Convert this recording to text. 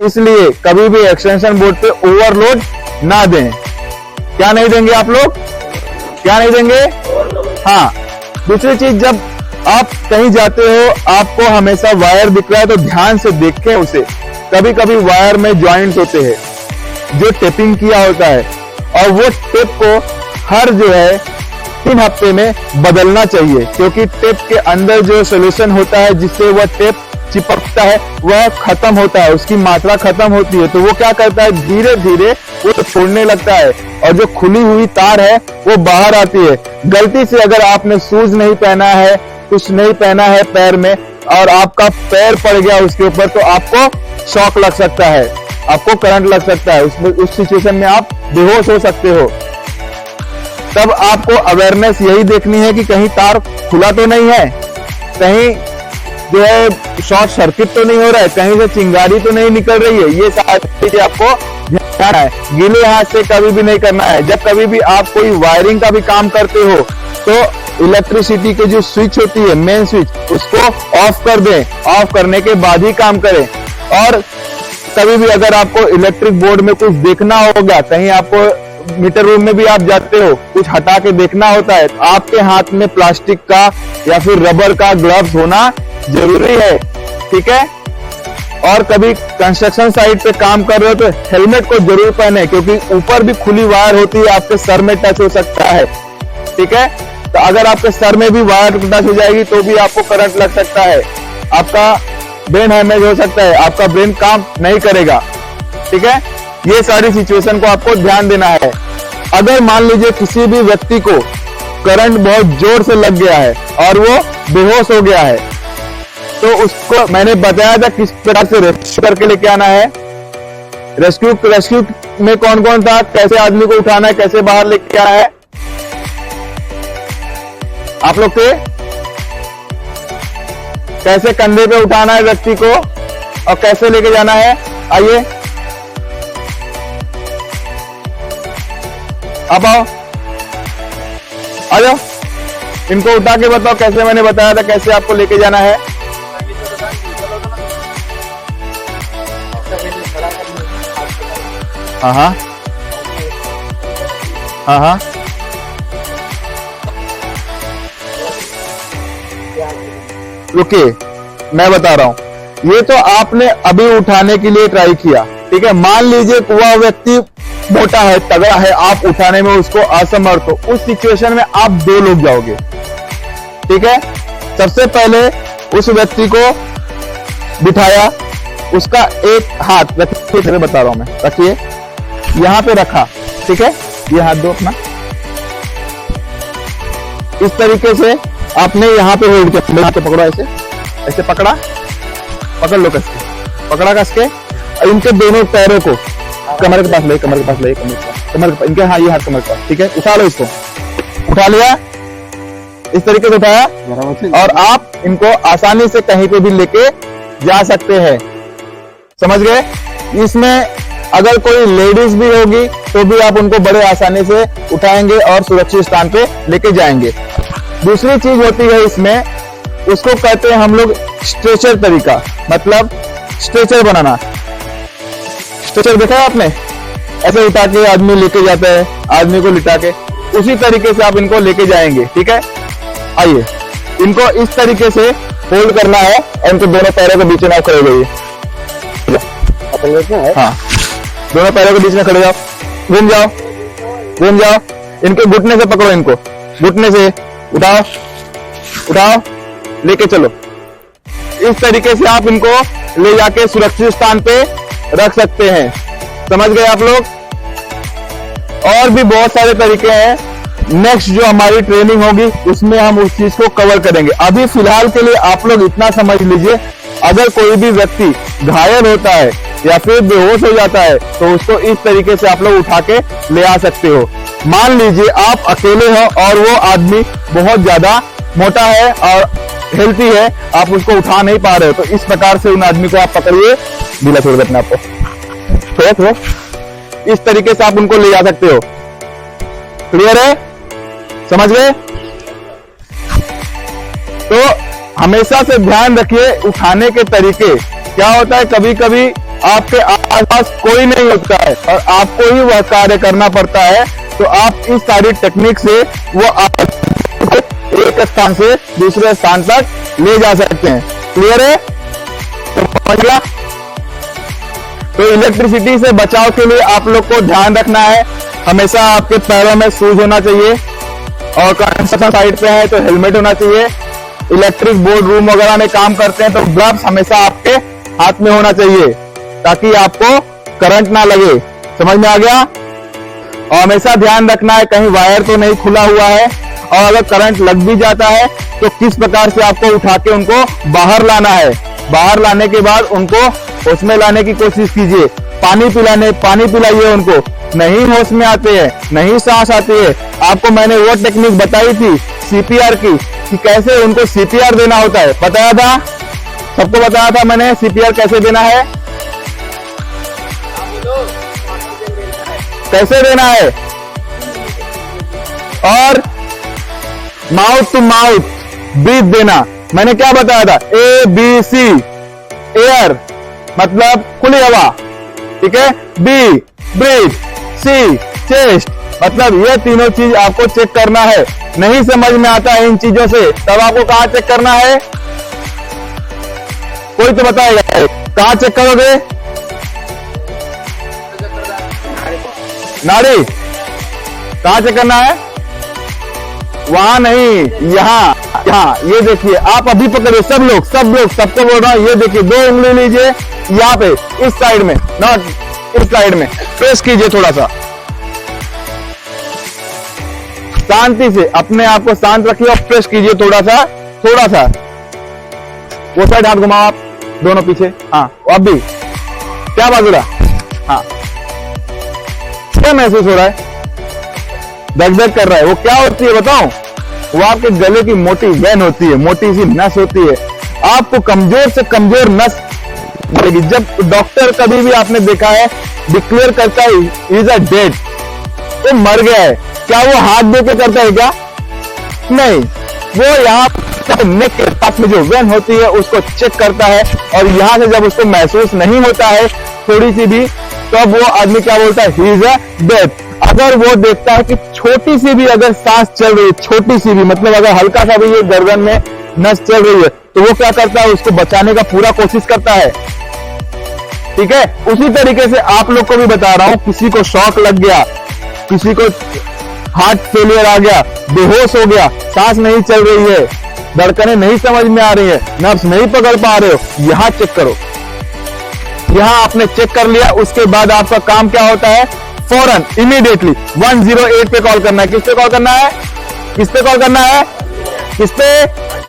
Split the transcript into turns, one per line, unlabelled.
इसलिए कभी भी एक्सटेंशन बोर्ड पे ओवरलोड ना दें। क्या नहीं देंगे आप लोग, क्या नहीं देंगे? हाँ, दूसरी चीज, जब आप कहीं जाते हो आपको हमेशा वायर दिख रहा है तो ध्यान से देखें उसे। कभी कभी वायर में जॉइंट्स होते हैं जो टेपिंग किया होता है और वो टेप को हर जो है 3 हफ्ते में बदलना चाहिए, क्योंकि टेप के अंदर जो सोल्यूशन होता है जिससे वह टेप चिपकता है वह खत्म होता है, उसकी मात्रा खत्म होती है। तो वो क्या करता है, धीरे धीरे वो छोड़ने लगता है और जो खुली हुई तार है वो बाहर आती है। गलती से अगर आपने शूज नहीं पहना है, कुछ नहीं पहना है पैर में और आपका पैर पड़ गया उसके ऊपर, तो आपको शॉक लग सकता है, आपको करंट लग सकता है। उस सिचुएशन में आप बेहोश हो सकते हो। तब आपको अवेयरनेस यही देखनी है कि कहीं तार खुला तो नहीं है, कहीं जो है शॉर्ट सर्किट तो नहीं हो रहा है, कहीं से चिंगारी तो नहीं निकल रही है। ये सारी चीजें आपको ध्यान है। गीले हाथ से कभी भी नहीं करना है। जब कभी भी आप कोई वायरिंग का भी काम करते हो तो इलेक्ट्रिसिटी की जो स्विच होती है, मेन स्विच, उसको ऑफ कर दें। ऑफ करने के बाद ही काम करें। और कभी भी अगर आपको इलेक्ट्रिक बोर्ड में कुछ देखना होगा, कहीं आपको मीटर रूम में भी आप जाते हो, कुछ हटा के देखना होता है, तो आपके हाथ में प्लास्टिक का या फिर रबर का ग्लव्स होना जरूरी है, ठीक है। और कभी कंस्ट्रक्शन साइट पे काम कर रहे हो तो हेलमेट को जरूर पहने, क्योंकि ऊपर भी खुली वायर होती है, आपके सर में टच हो सकता है, ठीक है। तो अगर आपके सर में भी वायर टच हो जाएगी तो भी आपको करंट लग सकता है, आपका ब्रेन डैमेज हो सकता है, आपका ब्रेन काम नहीं करेगा, ठीक है। ये सारी सिचुएशन को आपको ध्यान देना है। अगर मान लीजिए किसी भी व्यक्ति को करंट बहुत जोर से लग गया है और वो बेहोश हो गया है, तो उसको मैंने बताया था किस प्रकार से रेस्क्यू करके लेके आना है। रेस्क्यू में कौन कौन था, कैसे आदमी को उठाना है, कैसे बाहर लेके आना है, आप लोग थे। कैसे कंधे पे उठाना है व्यक्ति को और कैसे लेके जाना है, आइए अब आओ, आ जाओ, इनको उठा के बताओ कैसे मैंने बताया था कैसे आपको लेके जाना है। हाँ हाँ हाँ हाँ, रुकिए मैं बता रहा हूं। ये तो आपने अभी उठाने के लिए ट्राई किया, ठीक है। मान लीजिए वह व्यक्ति मोटा है, तगड़ा है, आप उठाने में उसको असमर्थ हो, उस सिचुएशन में आप 2 लोग जाओगे, ठीक है। सबसे पहले उस व्यक्ति को बिठाया, उसका एक हाथ रखिए, बता रहा हूं मैं, रखिए यहां पे रखा, ठीक है। ये हाथ दो अपना, इस तरीके से आपने यहाँ पे होल्ड किया, हाथ पे पकड़ो, ऐसे ऐसे पकड़ा, पकड़ लो कस के, पकड़ा कस के, और इनके दोनों पैरों को कमर के पास ले, कमर के पास ले, कमर के पास, इनके, हाँ ये हाथ कमर के पास, ठीक है। उठा लो इसको, उठा लिया, इस तरीके से उठाया और आप इनको आसानी से कहीं पे भी लेके जा सकते हैं, समझ गए। इसमें अगर कोई लेडीज भी होगी तो भी आप उनको बड़े आसानी से उठाएंगे और सुरक्षित स्थान पे लेके जाएंगे। दूसरी चीज होती है इसमें, उसको कहते हैं हम लोग स्ट्रेचर तरीका, मतलब स्ट्रेचर बनाना। स्ट्रेचर देखा है आपने, ऐसे उठा के आदमी लेके जाता है, आदमी को लिटा के, उसी तरीके से आप इनको लेके जाएंगे, ठीक है। आइए, इनको इस तरीके से होल्ड करना है और इनको दोनों पैरों के बीच में आप खड़े जाइए, हाँ, दोनों पैरों के बीच में खड़े जाओ, घूम जाओ, घूम जाओ, इनके घुटने से पकड़ो, इनको घुटने से उठाओ, उठाओ, लेके चलो। इस तरीके से आप इनको ले जाके सुरक्षित स्थान पे रख सकते हैं, समझ गए आप लोग। और भी बहुत सारे तरीके हैं, नेक्स्ट जो हमारी ट्रेनिंग होगी उसमें हम उस चीज को कवर करेंगे। अभी फिलहाल के लिए आप लोग इतना समझ लीजिए, अगर कोई भी व्यक्ति घायल होता है या फिर बेहोश हो जाता है तो उसको इस तरीके से आप लोग उठा के ले आ सकते हो। मान लीजिए आप अकेले हो और वो आदमी बहुत ज्यादा मोटा है और हेल्थी है, आप उसको उठा नहीं पा रहे हो, तो इस प्रकार से उन आदमी को आप पकड़िए, ढीला छोड़ दे अपने आप को, थोड़ा इस तरीके से आप उनको ले जा सकते हो। क्लियर है, समझ गए। तो हमेशा से ध्यान रखिए उठाने के तरीके। क्या होता है, कभी कभी आपके आसपास कोई नहीं होता है और आपको ही वह कार्य करना पड़ता है। तो आप इस सारी टेक्निक से वो आप एक स्थान से दूसरे स्थान तक ले जा सकते हैं। क्लियर है? समझ गया? तो इलेक्ट्रिसिटी से बचाव के लिए आप लोग को ध्यान रखना है, हमेशा आपके पैरों में शूज होना चाहिए और कंस्ट्रक्शन साइट पे है तो हेलमेट होना चाहिए। इलेक्ट्रिक बोर्ड रूम वगैरह में काम करते हैं तो ग्लव्स हमेशा आपके हाथ में होना चाहिए ताकि आपको करंट ना लगे। समझ में आ गया? और हमेशा ध्यान रखना है कहीं वायर तो नहीं खुला हुआ है, और अगर करंट लग भी जाता है तो किस प्रकार से आपको उठा के उनको बाहर लाना है। बाहर लाने के बाद उनको होश में लाने की कोशिश कीजिए। पानी पिलाइए उनको। नहीं होश में आते हैं, नहीं सांस आती है, आपको मैंने वो टेक्निक बताई थी सीपीआर की कि कैसे उनको सीपीआर देना होता है, बताया था, सबको बताया था मैंने सीपीआर कैसे देना है, कैसे देना है। और माउथ टू माउथ ब्रीथ देना, मैंने क्या बताया था, ABC एयर मतलब खुली हवा, ठीक है, B ब्रीथ, C चेस्ट, मतलब ये तीनों चीज आपको चेक करना है। नहीं समझ में आता है इन चीजों से तब आपको कहां चेक करना है, कोई तो बताएगा कहां चेक करोगे, नाड़ी कहां चेक करना है, वहां नहीं, यहां ये देखिए, आप अभी पकड़िए सब लोग सबको बोल रहा हूं, ये देखिए 2 उंगली लीजिए यहाँ पे इस साइड में, नॉट इस साइड में, प्रेस कीजिए थोड़ा सा, शांति से अपने आप को शांत रखिए और प्रेस कीजिए थोड़ा सा वो साइड हाथ घुमाओ आप दोनों पीछे, हाँ अब भी क्या बाजू रहा, हाँ क्या महसूस हो रहा है, दगदग कर रहा है, वो क्या होती है बताओ, वो आपके गले की मोटी वेन होती है, मोटी सी नस होती है, आपको कमजोर से कमजोर नस मिलेगी। जब डॉक्टर कभी भी आपने देखा है डिक्लेयर करता है इज अ डेड, वो मर गया है, क्या वो हाथ दे के करता है क्या, नहीं, वो यहाँ नेक के पास में जो वेन होती है उसको चेक करता है और यहां से जब उसको महसूस नहीं होता है थोड़ी सी भी, तब वो आदमी क्या बोलता है, ही इज अ डेथ। अगर वो देखता है कि छोटी सी भी अगर सांस चल रही है, छोटी सी भी मतलब अगर हल्का सा भी ये गर्दन में नस चल रही है तो वो क्या करता है, उसको बचाने का पूरा कोशिश करता है, ठीक है। उसी तरीके से आप लोग को भी बता रहा हूं, किसी को शॉक लग गया, किसी को हार्ट फेलियर आ गया, बेहोश हो गया, सांस नहीं चल रही है, धड़कनें नहीं समझ में आ रही है, नर्व्स नहीं पकड़ पा रहे हो, यहां चेक करो। यहां आपने चेक कर लिया, उसके बाद आपका काम क्या होता है, फौरन इमीडिएटली 108 पे कॉल करना है। किस पे कॉल करना है, किस पे कॉल करना है, किस पे